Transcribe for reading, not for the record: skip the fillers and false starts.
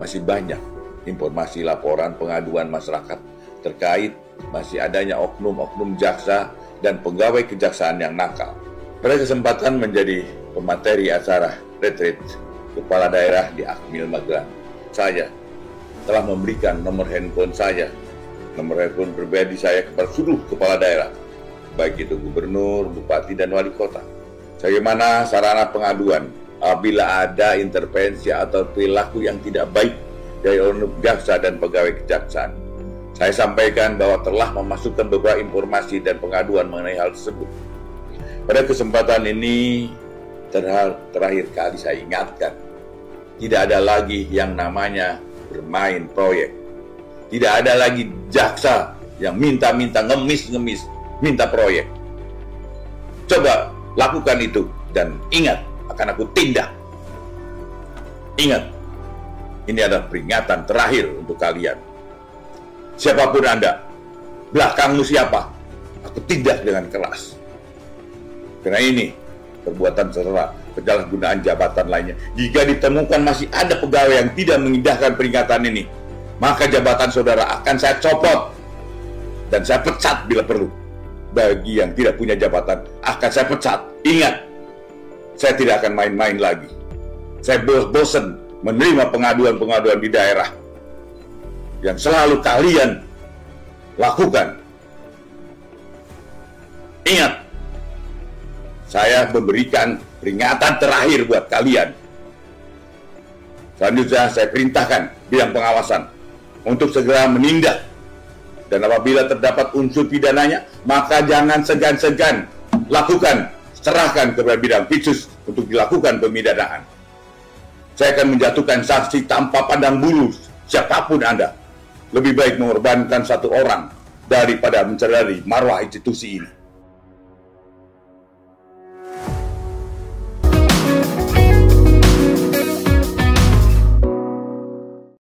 masih banyak informasi laporan pengaduan masyarakat terkait masih adanya oknum-oknum jaksa dan pegawai kejaksaan yang nakal. Pada kesempatan menjadi pemateri acara retreat kepala daerah di Akmil Magelang, saya telah memberikan nomor handphone saya, nomor handphone pribadi saya kepada seluruh kepala daerah, baik itu gubernur, bupati, dan wali kota. Bagaimana sarana pengaduan apabila ada intervensi atau perilaku yang tidak baik dari oknum jaksa dan pegawai kejaksaan. Saya sampaikan bahwa telah memasukkan beberapa informasi dan pengaduan mengenai hal tersebut. Pada kesempatan ini, terakhir kali saya ingatkan, tidak ada lagi yang namanya bermain proyek. Tidak ada lagi jaksa yang minta-minta, ngemis-ngemis, minta proyek. Coba lakukan itu dan ingat, akan aku tindak. Ingat, ini adalah peringatan terakhir untuk kalian. Siapapun Anda, belakangmu siapa, aku tindak dengan keras. Karena ini perbuatan tercela, penyalahgunaan jabatan lainnya. Jika ditemukan masih ada pegawai yang tidak mengindahkan peringatan ini, maka jabatan saudara akan saya copot dan saya pecat bila perlu. Bagi yang tidak punya jabatan, akan saya pecat. Ingat, saya tidak akan main-main lagi. Saya bosan menerima pengaduan-pengaduan di daerah yang selalu kalian lakukan. Ingat, saya memberikan peringatan terakhir buat kalian. Selanjutnya saya perintahkan bidang pengawasan untuk segera menindak. Dan apabila terdapat unsur pidananya, maka jangan segan-segan lakukan, serahkan kepada bidang khusus untuk dilakukan pemidanaan. Saya akan menjatuhkan sanksi tanpa pandang bulu siapapun Anda. Lebih baik mengorbankan satu orang daripada mencederai marwah institusi ini.